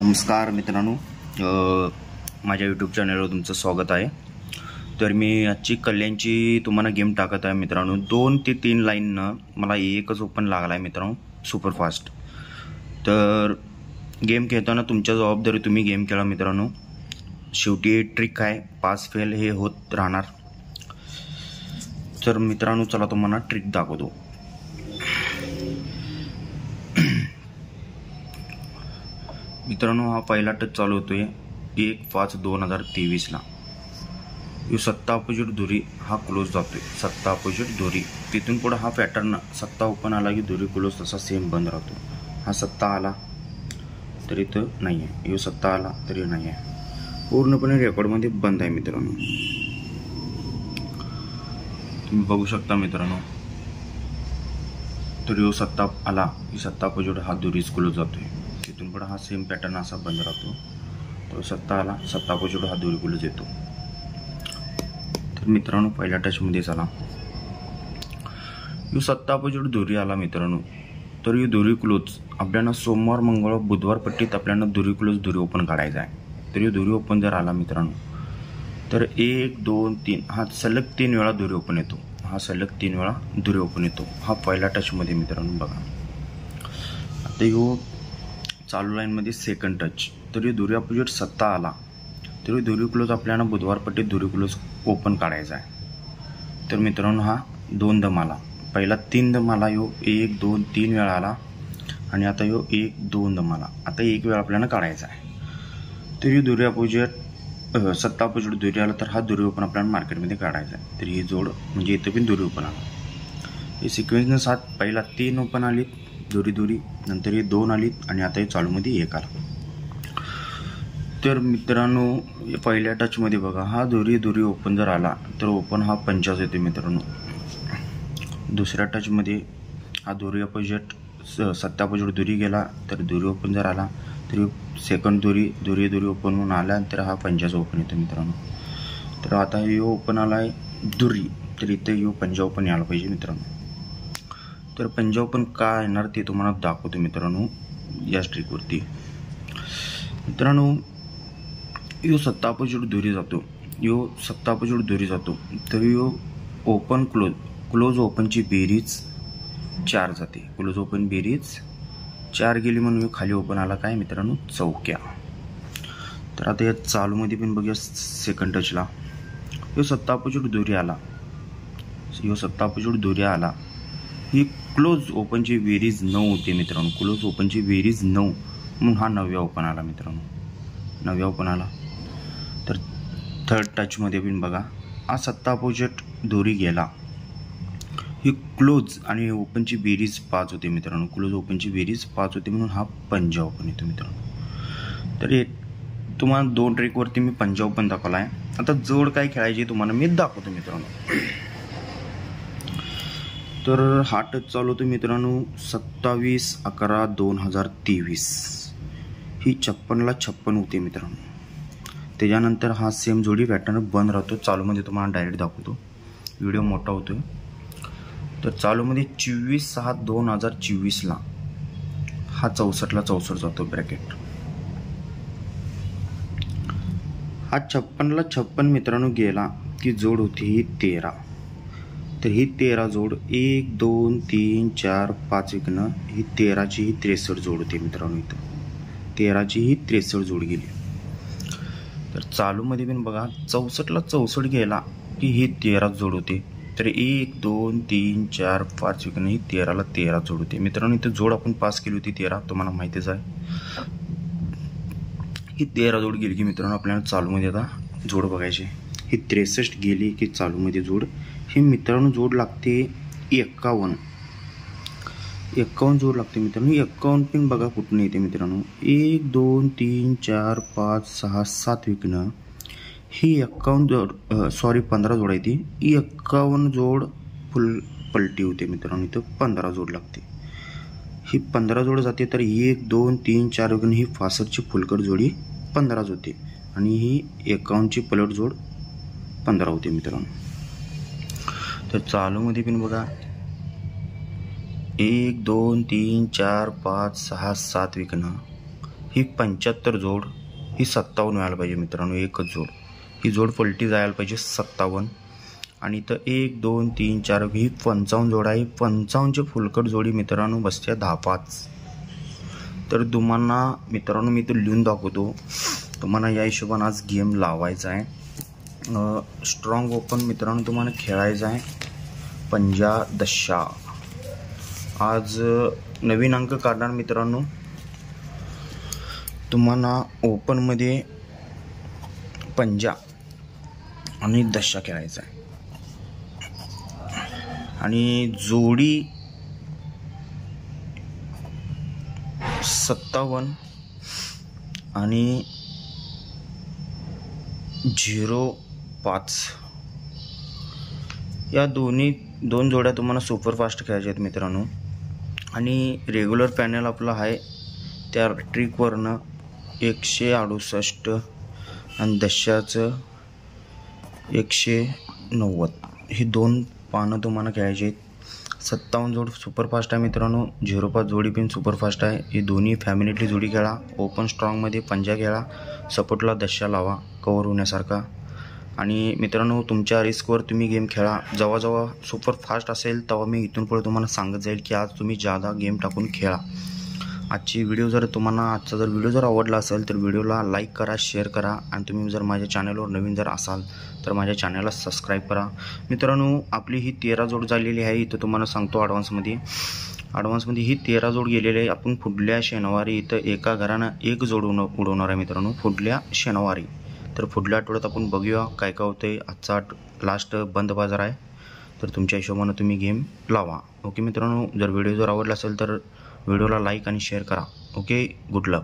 नमस्कार मित्रांनो, माझ्या यूट्यूब चॅनलवर तुमचं स्वागत आहे. तर मी आजची कल्याणची तुम्हाला गेम टाकत आहे मित्रांनो. 2 ते 3 लाईननं मला एकच ओपन लागला आहे मित्रांनो, सुपरफास्ट. तर गेम खेळताना तुमच्या जबाबदारी, तुम्ही गेम खेळा मित्रांनो. शेवटी ट्रिक आहे, पास फेल हे होत राहणार. तर मित्रांनो चला तुम्हाला ट्रिक दाखवतो. मित्रांनो हा पहिला टच चालू होतोय 1/5/2023 ला. यो 7 अपोजिट दुरी हा क्लोज जातोय. 7 अपोजिट दुरी, तिथून पुढे हा पॅटर्न 7 ओपन आला की दुरी क्लोज तसा सेम बंद राहतो. हा 7 आला तरी तो नाही आहे, यो 7 आला तरी नाही आहे, पूर्णपणे रेकॉर्डमध्ये बंद आहे मित्रांनो. तुम्ही बघू शकता मित्रांनो. तर यो 7 आला की 7 अपोजिट हा दुरीच क्लोज जातोय. तिथून पुढे हा सेम पॅटर्न असा बंद राहतो. तो 7 आला, 7 अपोजिट हा दुरी क्लोज येतो. तर मित्रांनो पहिल्या टचमध्ये चला, यो 7 अपोजिट दुरी आला मित्रांनो. तर ही दुरी क्लोज आपल्याला सोमवार मंगळवार बुधवार पट्टीत आपल्याला दुरी क्लोज दुरी ओपन काढायचा आहे. तर ही दुरी ओपन जर आला मित्रांनो, तर 1 2 3 हा सलग 3 वेळा दुरी ओपन येतो. हा सलग 3 वेळा दुरी ओपन येतो. हा पहिला टचमध्ये मित्रांनो बघा. आता यो चालू लाईनमध्ये सेकंड टच. तरी दुरी अपोजिट 7 आला तरी दुरी क्लोज आपल्याला बुधवार पट्टीत दुरी क्लोज ओपन काढायचा आहे. तर मित्रांनो हा 2 दम आला. पहिला 3 दम आला, यो 1 2 3 वेळा आला आणि आता यो 1 2 दम आला. आता 1 वेळा आपल्याला काढायचा आहे. तरी दुरी अपोजिट 7 अपोजिट दुरी आला तर हा दुरी ओपन आपल्याला मार्केटमध्ये काढायचा आहे. तर ही जोड म्हणजे इथं पण दुरी ओपन आला. हे सिक्वेन्सनं 7 पहिला 3 ओपन आली दुरी, नंतर हे 2 आलीत आणि आता हे चालूमध्ये 1 आला. तर मित्रांनो पहिल्या टचमध्ये बघा, हा दुरी ओपन जर आला तर ओपन हा 50 येतो मित्रांनो. दुसऱ्या टचमध्ये हा दुरी अपोजिट 7 अपोजिट दुरी गेला तर दुरी ओपन जर आला तरी सेकंड दुरी ओपन म्हणून आला तर हा 50 ओपन येतो मित्रांनो. तर आता हे ओपन आला आहे दुरी, तर इथे यो 50 ओपन यायला पाहिजे मित्रांनो. तर 50 ओपन का येणार ते तुम्हाला दाखवतो मित्रांनो या स्ट्रिकवरती. मित्रांनो यो 7 अपोजिट दुरी जातो, यो 7 अपोजिट दुरी जातो. तर यो ओपन क्लोज ओपनची बेरीज 4 जाते. क्लोज ओपन बेरीज 4 गेली म्हणून यो खाली ओपन आला काय मित्रांनो, चौक्या. तर आता या चालूमध्ये पण बघूया सेकंड टचला. यो 7 अपोजिट दुरी आला, यो 7 अपोजिट दुरी आला. ही क्लोज ओपनची बेरीज 9 होते मित्रांनो. क्लोज ओपनची बेरीज 9 म्हणून हा 9व्या ओपन आला मित्रांनो. 9व्या ओपन आला. तर थर्ड टचमध्ये पण बघा, हा 7 अपोजिट दोरी गेला. ही क्लोज आणि ओपनची बेरीज 5 होते मित्रांनो. क्लोज ओपनची बेरीज 5 होते म्हणून हा 50 ओपन येतो मित्रांनो. तर हे तुम्हाला 2 ट्रिकवरती मी 50 ओपन दाखवला आहे. आता जोड काय खेळायची तुम्हाला मी दाखवतो मित्रांनो. तर हा टच चालू होतो मित्रांनो 27/11/2023. ही 56ला 56 होते मित्रांनो. त्याच्यानंतर हा सेम जोडी पॅटर्न बंद राहतो. चालूमध्ये तुम्हाला डायरेक्ट दाखवतो, व्हिडिओ मोठा होतोय. तर चालूमध्ये 24/6/2024 ला हा 64ला 64 जातो ब्रॅकेट. हा 56ला 56 मित्रांनो गेला की जोड होती ही 13. तर ही 13 जोड 1 2 3 4 5 विकनं ही 13ची ही 63 जोड होती मित्रांनो. इथं 13ची ही 63 जोड गेली. तर चालूमध्ये पण बघा 64ला 64 गेला की ही 13 जोड होते. तर 1 2 3 4 5 विकनं ही 13ला 13 जोड होते मित्रांनो. इथं जोड आपण पास केली होती 13, तुम्हाला माहितीच आहे. ही 13 जोड गेली की मित्रांनो आपल्याला चालूमध्ये आता जोड बघायची. ही 63 गेली की चालूमध्ये जोड ही मित्रांनो जोड लागते 51 जोड लागते मित्रांनो. 51 पण बघा कुठून येते मित्रांनो. 1 2 3 4 5 6 7 विकनं ही 51 जोड 15 जोड आहे ती. 51 जोड फुल पलटी होते मित्रांनो. इथं 15 जोड लागते. ही 15 जोड जाते. तर 1 2 3 4 विकनं ही 65ची फुलकट जोडी 15 होते आणि ही 51ची पलट जोड 15 होते मित्रांनो. तर चालूमध्ये पण बघा 1 2 3 4 5 6 7 विकनं ही 75 जोड, ही 57 व्हायला पाहिजे मित्रांनो. एकच जोड, ही जोड पलटी जायला पाहिजे 57. आणि इथं 1 2 3 4 ही 55 जोड आहे. 55ची फुलकट जोडी मित्रांनो बसते 10-5. तर तुम्हाला मित्रांनो मी तो लिहून दाखवतो. तुम्हाला या हिशोबाने आज गेम लावायचा आहे. स्ट्रॉंग ओपन मित्रांनो तुम्हाला खेळायचं आहे. पंजा दशा. आज नवीन अंक काढणार मित्रांनो. तुम्हाला ओपनमध्ये पंजा आणि दशा खेळायचा आहे. आणि जोडी 57 आणि 05 या दोन जोड्या तुम्हाला सुपरफास्ट खेळायच्या आहेत मित्रांनो. आणि रेग्युलर पॅनल आपला आहे त्या ट्रिकवरनं 168 आणि दशाचं 190 ही 2 पानं तुम्हाला खेळायची आहेत. 57 जोड सुपरफास्ट आहे मित्रांनो. 05 जोडी पण सुपरफास्ट आहे. ही दोन्ही फॅमिलीतली जोडी खेळा. ओपन स्ट्रॉंगमध्ये पंजा खेळा. सपोर्टला दशा लावा कवर होण्यासारखा. आणि मित्रांनो तुमच्या रिस्कवर तुम्ही गेम खेळा. जेव्हा सुपरफास्ट असेल तेव्हा मी इथून पुढे तुम्हाला सांगत जाईल की आज तुम्ही जादा गेम टाकून खेळा. आजचा व्हिडिओ जर आवडला असेल तर व्हिडिओला लाईक करा, शेअर करा. आणि तुम्ही जर माझ्या चॅनलवर नवीन जर असाल तर माझ्या चॅनलला सबस्क्राईब करा. मित्रांनो आपली ही 13 जोड झालेली आहे. इथं तुम्हाला सांगतो ॲडव्हान्समध्ये ही 13 जोड गेलेली आहे. आपण पुढल्या शनिवारी इथं एका घरानं 1 जोड उडवणार आहे मित्रांनो पुढल्या शनिवारी. तर पुढल्या आठवड्यात आपण बघूया काय होतंय. आजचा लास्ट बंद बाजार आहे. तर तुमच्या हिशोबानं तुम्ही गेम लावा. ओके मित्रांनो, जर व्हिडिओ आवडला असेल तर व्हिडिओला लाईक आणि शेअर करा. ओके, गुड लक.